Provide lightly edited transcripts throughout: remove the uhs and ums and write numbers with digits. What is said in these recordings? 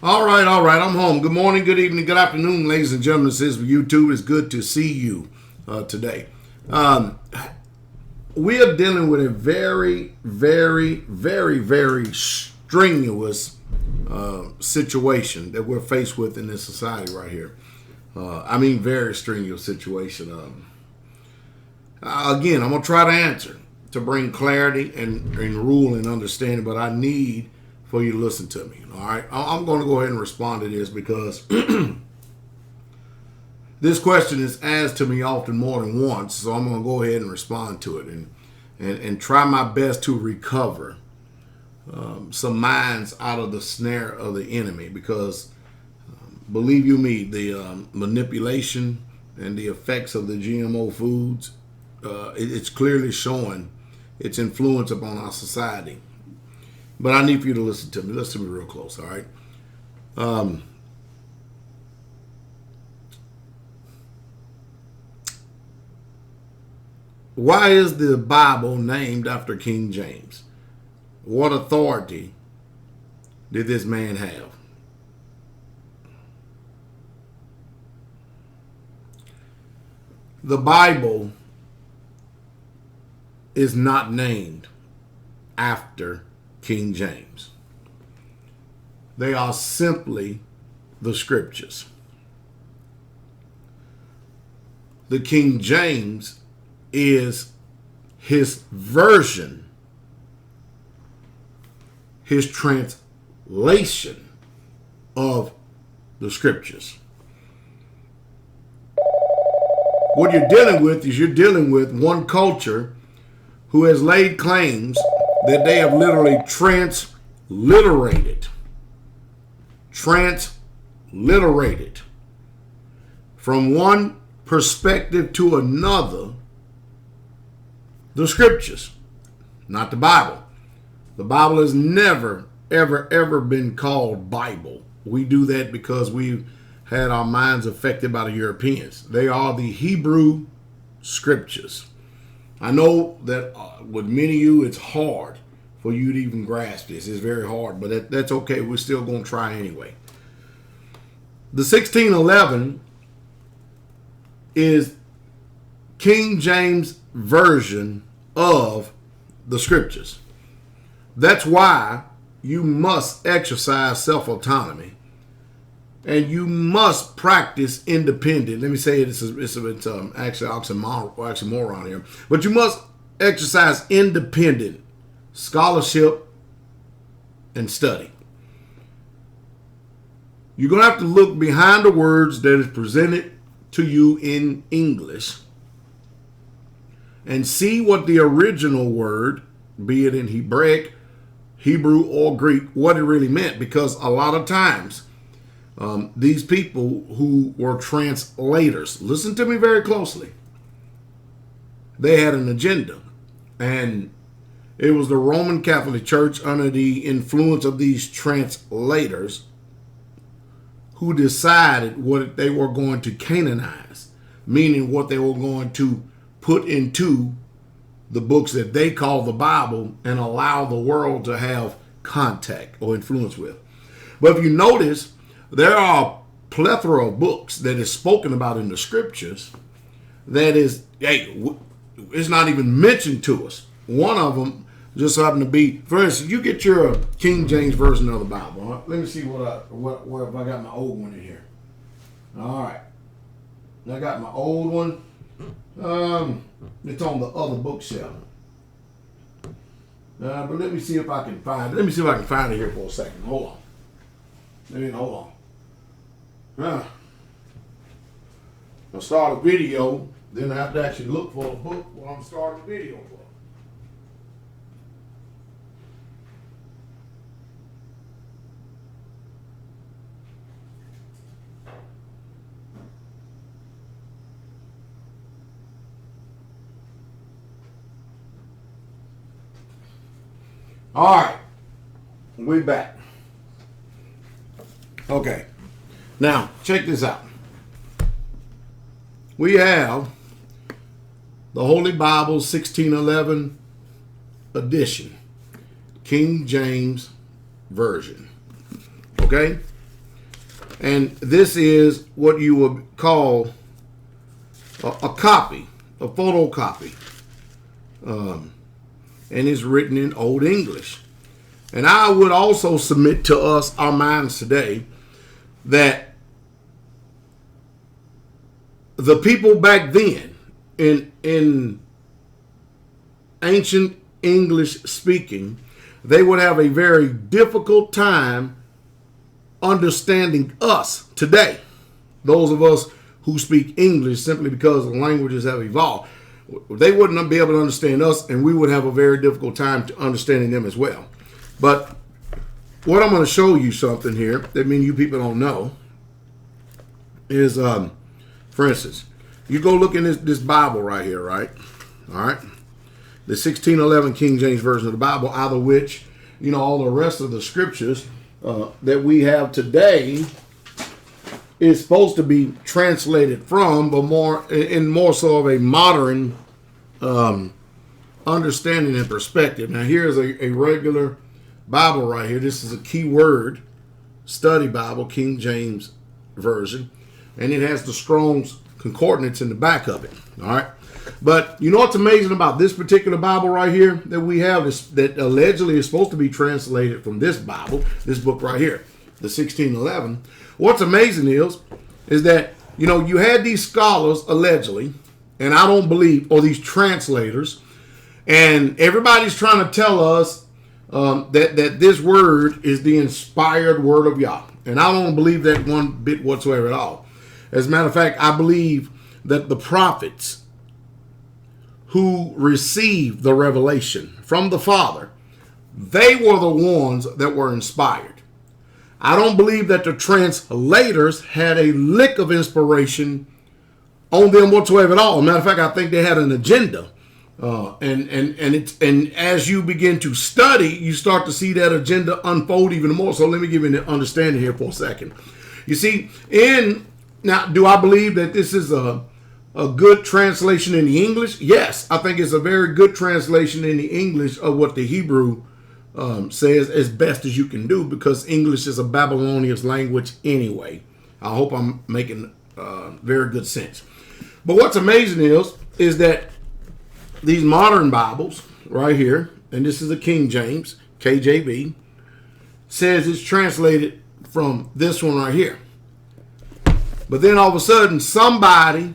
All right. I'm home. Good morning, good evening, good afternoon, ladies and gentlemen. This is YouTube. It's good to see you today. We are dealing with a very, very, very, very strenuous situation that we're faced with in this society right here. Very strenuous situation. Again, I'm going to try to answer to bring clarity and rule and understanding, but I need for you to listen to me. All right, I'm going to go ahead and respond to this because this question is asked to me often more than once. So I'm going to go ahead and respond to it and try my best to recover some minds out of the snare of the enemy. Because believe you me, the manipulation and the effects of the GMO foods, it's clearly showing its influence upon our society. But I need for you to listen to me. Listen to me real close, all right? Why is the Bible named after King James? What authority did this man have? The Bible is not named after King James. They are simply the scriptures. The King James is his version, his translation of the scriptures. What you're dealing with is one culture who has laid claims that they have literally transliterated from one perspective to another the scriptures, not the Bible. The Bible has never, ever been called Bible. We do that because we've had our minds affected by the Europeans. They are the Hebrew scriptures. I know that with many of you, it's hard for you to even grasp this. It's very hard, but that's okay. We're still going to try anyway. The 1611 is King James version of the scriptures. That's why you must exercise self-autonomy and you must practice independent. Let me say it, it's actually oxymoron here. But you must exercise independent scholarship and study. You're going to have to look behind the words that is presented to you in English and see what the original word, be it in Hebraic, Hebrew, or Greek, what it really meant. Because a lot of times, these people who were translators, listen to me very closely, they had an agenda. And it was the Roman Catholic Church under the influence of these translators who decided what they were going to canonize, meaning what they were going to put into the books that they call the Bible and allow the world to have contact or influence with. But if you notice, there are a plethora of books that is spoken about in the scriptures that is, it's not even mentioned to us. One of them just happened to be, for instance, you get your King James version of the Bible. Huh? Let me see what if I got my old one in here. All right. I got my old one. It's on the other bookshelf. But let me see if I can find it. Let me see if I can find it here for a second. Hold on. Hold on. I'll start a video, then I have to actually look for a book while I'm starting the video for. All right, we're back. Okay, now check this out. We have the Holy Bible 1611 edition, King James Version. Okay? And this is what you would call a copy, a photocopy. And it's written in Old English. And I would also submit to us, our minds today, that the people back then in ancient English speaking, they would have a very difficult time understanding us today. Those of us who speak English, simply because the languages have evolved. They wouldn't be able to understand us, and we would have a very difficult time to understanding them as well. But what I'm going to show you something here that many of you people don't know is, for instance, you go look in this Bible right here, right? All right. The 1611 King James Version of the Bible, out of which, all the rest of the scriptures that we have today is supposed to be translated from, but more so of a modern understanding and perspective. Now, here's a regular Bible right here. This is a keyword study Bible, King James Version, and it has the Strong's Concordance in the back of it. All right. But you know what's amazing about this particular Bible right here that we have, is that allegedly is supposed to be translated from this Bible, this book right here, the 1611. What's amazing is that, you had these scholars allegedly, and I don't believe, or these translators, and everybody's trying to tell us that this word is the inspired word of Yah. And I don't believe that one bit whatsoever at all. As a matter of fact, I believe that the prophets who received the revelation from the Father, they were the ones that were inspired. I don't believe that the translators had a lick of inspiration on them whatsoever at all. As a matter of fact, I think they had an agenda. And as you begin to study, you start to see that agenda unfold even more. So let me give you an understanding here for a second. You see, now, do I believe that this is a good translation in the English? Yes, I think it's a very good translation in the English of what the Hebrew says as best as you can do, because English is a Babylonian language anyway. I hope I'm making very good sense. But what's amazing is that these modern Bibles right here, and this is a King James, KJV, says it's translated from this one right here. But then all of a sudden, somebody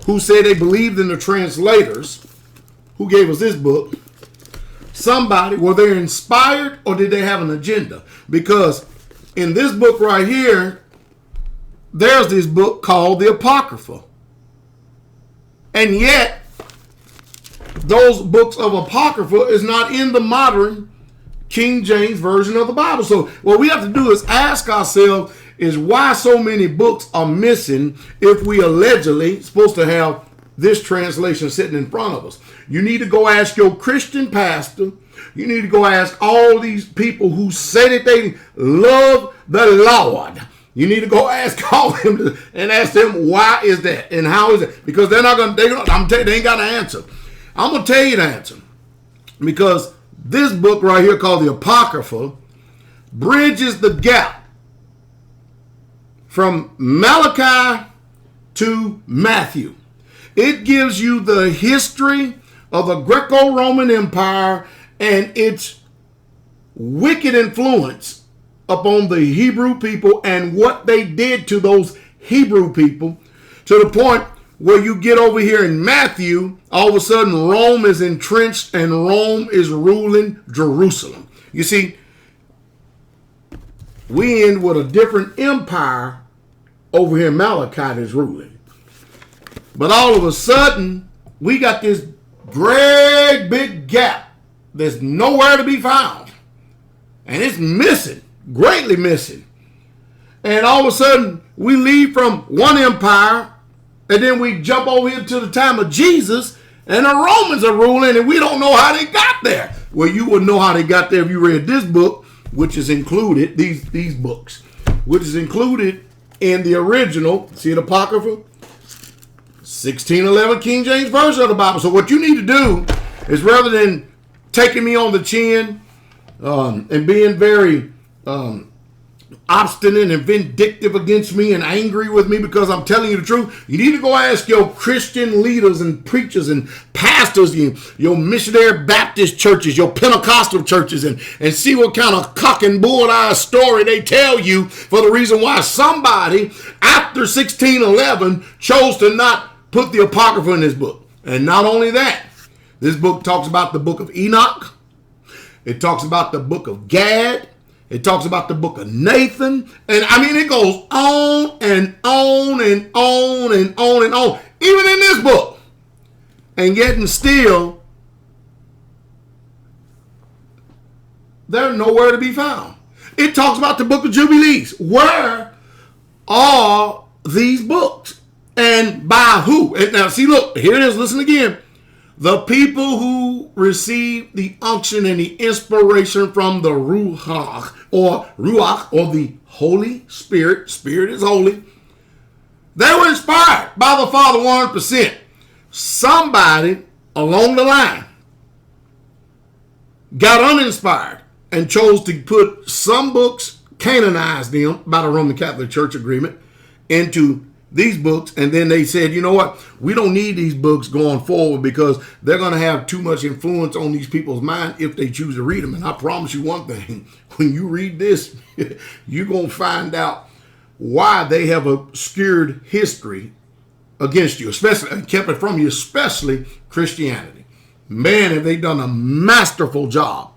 who said they believed in the translators, who gave us this book, were they inspired or did they have an agenda? Because in this book right here, there's this book called the Apocrypha. And yet, those books of Apocrypha is not in the modern King James Version of the Bible. So what we have to do is ask ourselves is why so many books are missing if we allegedly supposed to have this translation sitting in front of us. You need to go ask your Christian pastor. You need to go ask all these people who say that they love the Lord. You need to go ask all of them and ask them why is that and how is it? Because they're not going to, they ain't got an answer. I'm going to tell you the answer. Because this book right here called the Apocrypha bridges the gap from Malachi to Matthew. It gives you the history of the Greco-Roman Empire and its wicked influence upon the Hebrew people and what they did to those Hebrew people, to the point where you get over here in Matthew, all of a sudden Rome is entrenched and Rome is ruling Jerusalem. You see, we end with a different empire over here. Malachi is ruling. But all of a sudden, we got this great big gap that's nowhere to be found. And it's missing, greatly missing. And all of a sudden, we leave from one empire, and then we jump over here to the time of Jesus, and the Romans are ruling, and we don't know how they got there. Well, you would know how they got there if you read this book, which is included, these books, which is included in the original, see the Apocrypha? 1611 King James Version of the Bible. So what you need to do is, rather than taking me on the chin and being very obstinate and vindictive against me and angry with me because I'm telling you the truth, you need to go ask your Christian leaders and preachers and pastors, your missionary Baptist churches, your Pentecostal churches, and see what kind of cock and bull-eyed story they tell you for the reason why somebody after 1611 chose to not put the Apocrypha in this book. And not only that, this book talks about the book of Enoch. It talks about the book of Gad. It talks about the book of Nathan. And I mean, it goes on and on and on and on and on. Even in this book. And yet and still, they're nowhere to be found. It talks about the book of Jubilees. Where are these books? And by who? And now, see, look, here it is. Listen again. The people who received the unction and the inspiration from the Ruach or the Holy Spirit. Spirit is holy. They were inspired by the Father 100%. Somebody along the line got uninspired and chose to put some books, canonize them by the Roman Catholic Church agreement, into these books, and then they said, you know what, we don't need these books going forward because they're going to have too much influence on these people's mind if they choose to read them. And I promise you one thing, when you read this, you're going to find out why they have obscured history against you, especially kept it from you, especially Christianity. Man, have they done a masterful job.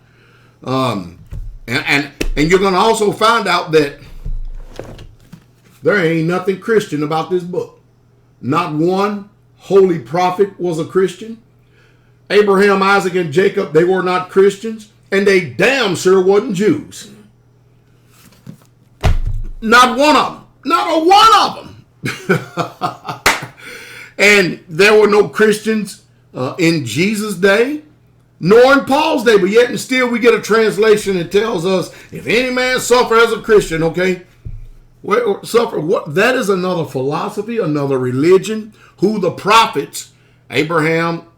And you're going to also find out that there ain't nothing Christian about this book. Not one holy prophet was a Christian. Abraham, Isaac, and Jacob, they were not Christians. And they damn sure wasn't Jews. Not one of them. Not a one of them. And there were no Christians in Jesus' day, nor in Paul's day. But yet and still we get a translation that tells us, if any man suffer as a Christian, okay, suffer what? That is another philosophy, another religion. Who the prophets, Abraham,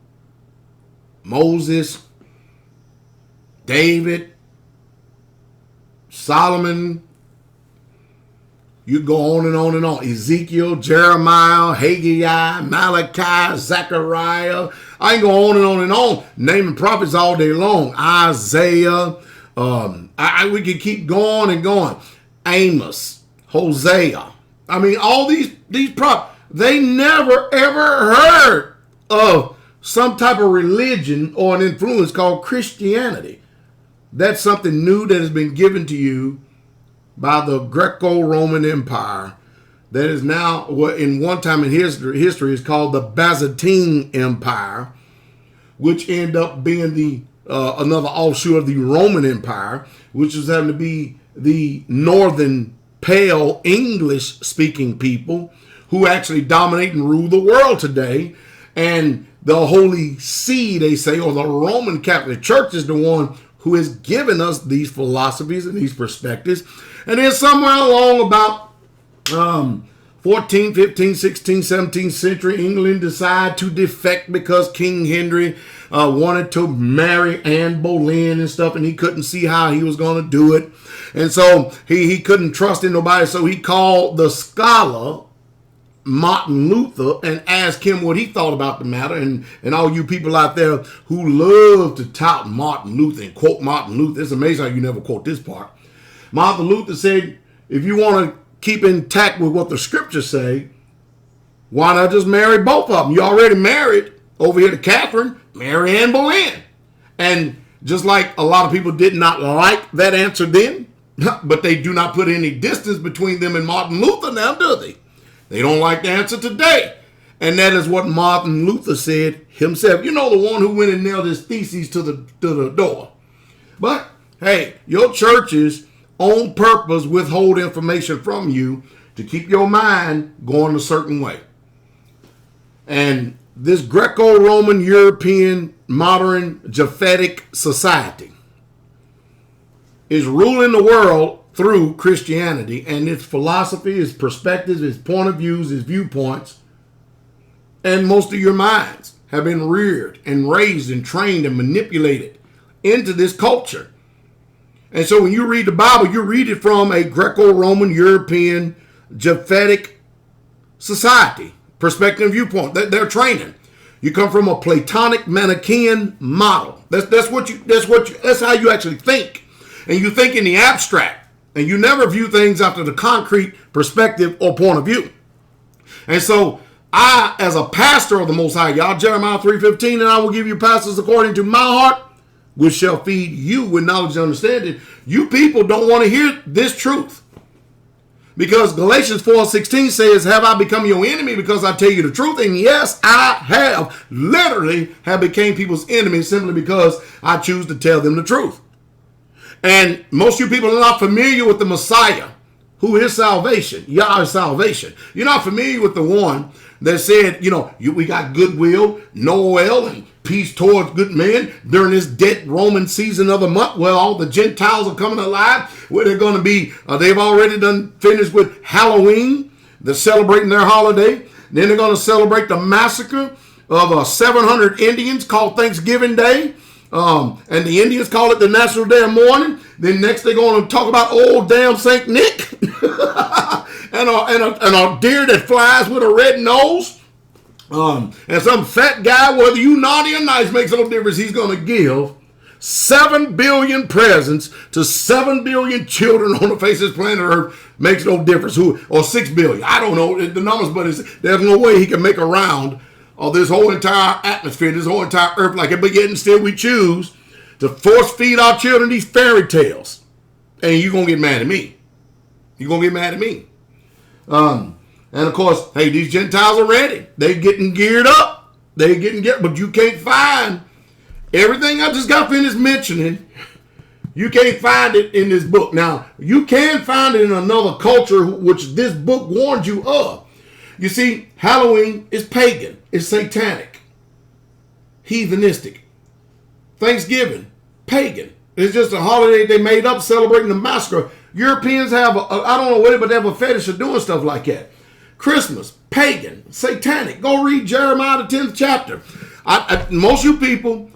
Moses, David, Solomon, you go on and on and on. Ezekiel, Jeremiah, Haggai, Malachi, Zechariah. I can go on and on and on, naming prophets all day long. Isaiah. We could keep going and going. Amos. Hosea. I mean, all these prophets, they never ever heard of some type of religion or an influence called Christianity. That's something new that has been given to you by the Greco-Roman Empire that is now, what in one time in history is called the Byzantine Empire, which ended up being the another offshoot of the Roman Empire, which was having to be the northern pale English-speaking people who actually dominate and rule the world today. And the Holy See, they say, or the Roman Catholic Church is the one who has given us these philosophies and these perspectives. And then somewhere along about 14th, 15th, 16th, 17th century, England decided to defect because King Henry wanted to marry Anne Boleyn and stuff, and he couldn't see how he was going to do it. And so he couldn't trust in nobody, so he called the scholar Martin Luther and asked him what he thought about the matter. And all you people out there who love to tout Martin Luther and quote Martin Luther, it's amazing how you never quote this part. Martin Luther said, if you want to keep intact with what the scriptures say, why not just marry both of them? You already married over here to Catherine, marry Anne Boleyn. And just like a lot of people did not like that answer then, but they do not put any distance between them and Martin Luther now, do they? They don't like the answer today. And that is what Martin Luther said himself. You know, the one who went and nailed his theses to the door. But, hey, your churches on purpose withhold information from you to keep your mind going a certain way. And this Greco-Roman, European, modern, Japhetic society is ruling the world through Christianity and its philosophy, its perspectives, its point of views, its viewpoints. And most of your minds have been reared and raised and trained and manipulated into this culture. And so when you read the Bible, you read it from a Greco-Roman, European, Japhetic society perspective and viewpoint. They're training. You come from a Platonic Manichaean model. That's how you actually think. And you think in the abstract. And you never view things after the concrete perspective or point of view. And so I, as a pastor of the Most High, y'all, Jeremiah 3:15, and I will give you pastors according to my heart, which shall feed you with knowledge and understanding. You people don't want to hear this truth. Because Galatians 4:16 says, have I become your enemy because I tell you the truth? And yes, I have literally have became people's enemy simply because I choose to tell them the truth. And most of you people are not familiar with the Messiah, who is salvation. Yahweh's salvation. You're not familiar with the one that said, we got goodwill, Noel, and peace towards good men during this dead Roman season of the month where all the Gentiles are coming alive, where they're going to be, they've already done finished with Halloween. They're celebrating their holiday. Then they're going to celebrate the massacre of 700 Indians called Thanksgiving Day. And the Indians call it the National Day of Mourning. Then next they're going to talk about old damn Saint Nick and a deer that flies with a red nose. And some fat guy, whether you naughty or nice, makes no difference. He's going to give 7 billion presents to 7 billion children on the face of this planet Earth. Makes no difference. Or 6 billion. I don't know the numbers, but there's no way he can make a round of this whole entire atmosphere, this whole entire earth like it, but yet and still we choose to force feed our children these fairy tales. And you're going to get mad at me. You're going to get mad at me. And of course, hey, these Gentiles are ready. They're getting geared up. But you can't find everything I just got finished mentioning. You can't find it in this book. Now, you can find it in another culture, which this book warns you of. You see, Halloween is pagan. It's satanic. Heathenistic. Thanksgiving, pagan. It's just a holiday they made up celebrating the massacre. Europeans have, I don't know what, but they have a fetish of doing stuff like that. Christmas, pagan, satanic. Go read Jeremiah the 10th chapter. Most of you people,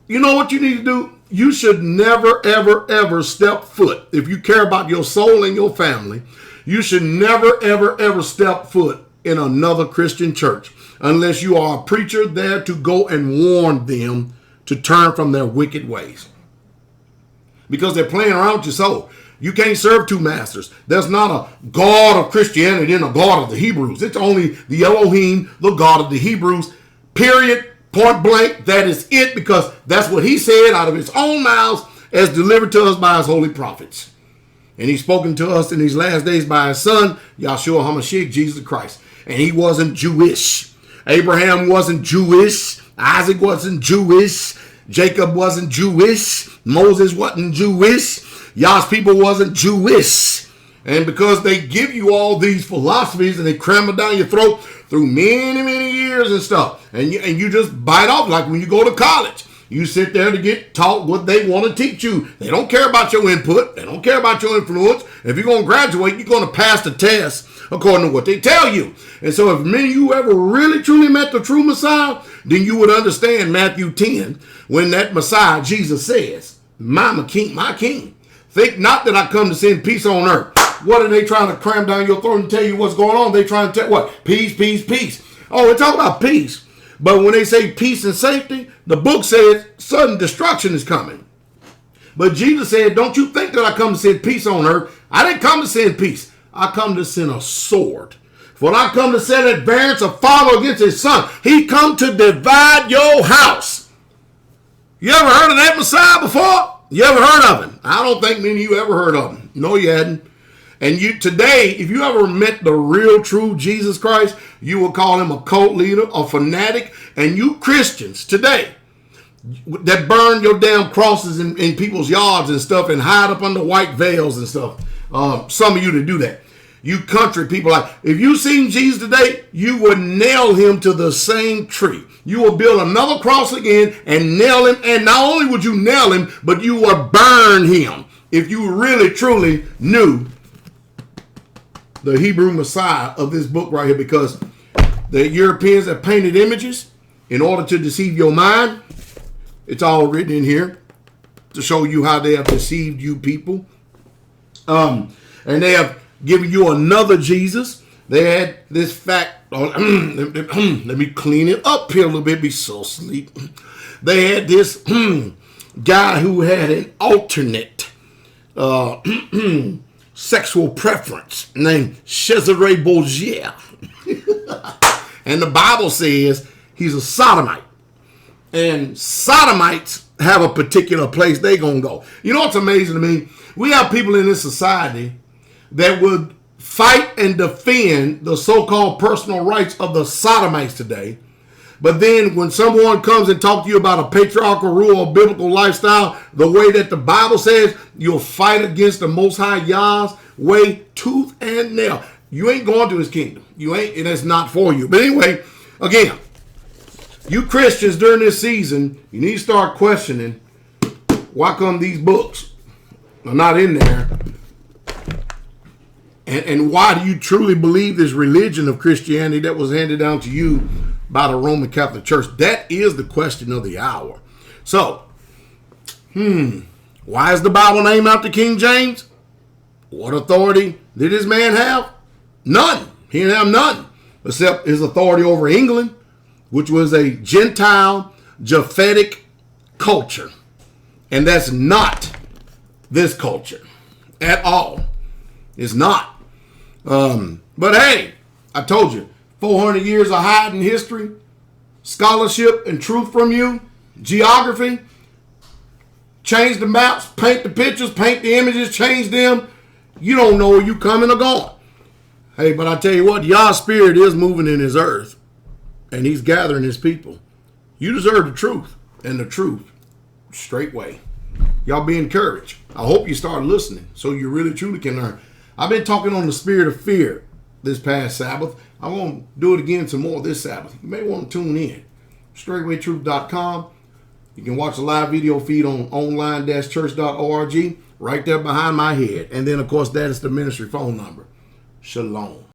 you know what you need to do? You should never, ever, ever step foot. If you care about your soul and your family, you should never, ever, ever step foot in another Christian church unless you are a preacher there to go and warn them to turn from their wicked ways. Because they're playing around with your soul. You can't serve two masters. There's not a God of Christianity and a God of the Hebrews. It's only the Elohim, the God of the Hebrews. Period. Point blank. That is it, because that's what he said out of his own mouth as delivered to us by his holy prophets. And he's spoken to us in these last days by his son, Yahshua HaMashiach, Jesus Christ. And he wasn't Jewish. Abraham wasn't Jewish. Isaac wasn't Jewish. Jacob wasn't Jewish. Moses wasn't Jewish. Yah's people wasn't Jewish. And because they give you all these philosophies and they cram it down your throat through many, many years and stuff. And you just bite off like when you go to college. You sit there to get taught what they want to teach you. They don't care about your input. They don't care about your influence. If you're going to graduate, you're going to pass the test according to what they tell you. And so if many of you ever really truly met the true Messiah, then you would understand Matthew 10 when that Messiah, Jesus, says, my king. Think not that I come to send peace on earth. What are they trying to cram down your throat and tell you what's going on? They trying to tell what? Peace, peace, peace. Oh, we're talking about peace. But when they say peace and safety, the book says sudden destruction is coming. But Jesus said, don't you think that I come to send peace on earth? I didn't come to send peace. I come to send a sword. For I come to set at variance a father against his son. He come to divide your house. You ever heard of that Messiah before? You ever heard of him? I don't think many of you ever heard of him. No, you hadn't. And you today, if you ever met the real, true Jesus Christ, you will call him a cult leader, a fanatic. And you Christians today that burn your damn crosses in people's yards and stuff and hide up under white veils and stuff. Some of you to do that. You country people, like if you seen Jesus today, you would nail him to the same tree. You will build another cross again and nail him. And not only would you nail him, but you would burn him if you really, truly knew the Hebrew Messiah of this book right here, because the Europeans have painted images in order to deceive your mind. It's all written in here. to show you how they have deceived you people. And they have given you another Jesus. They had this fact. Let me clean it up here a little bit. Be so asleep. They had this guy who had an alternate sexual preference named Cesare Borgia. And the Bible says he's a sodomite. And sodomites have a particular place they gonna go. You know what's amazing to me? We have people in this society that would fight and defend the so-called personal rights of the sodomites today. But then when someone comes and talks to you about a patriarchal rule or biblical lifestyle, the way that the Bible says, you'll fight against the Most High Yah's way, tooth and nail. You ain't going to his kingdom. You ain't, and it's not for you. But anyway, again, you Christians during this season, you need to start questioning why come these books are not in there, and why do you truly believe this religion of Christianity that was handed down to you by the Roman Catholic Church? That is the question of the hour. So, why is the Bible named after King James? What authority did this man have? None. He didn't have none, except his authority over England, which was a Gentile, Japhetic culture. And that's not this culture at all. It's not. But hey, I told you, 400 years of hiding history, scholarship, and truth from you, geography, change the maps, paint the pictures, paint the images, change them. You don't know where you coming or going. Hey, but I tell you what, Yah's spirit is moving in his earth, and he's gathering his people. You deserve the truth, and the truth straight way. Y'all be encouraged. I hope you start listening so you really truly can learn. I've been talking on the spirit of fear this past Sabbath. I'm going to do it again some more this Sabbath. You may want to tune in. StraightwayTruth.com. You can watch a live video feed on online-church.org right there behind my head. And then, of course, that is the ministry phone number. Shalom.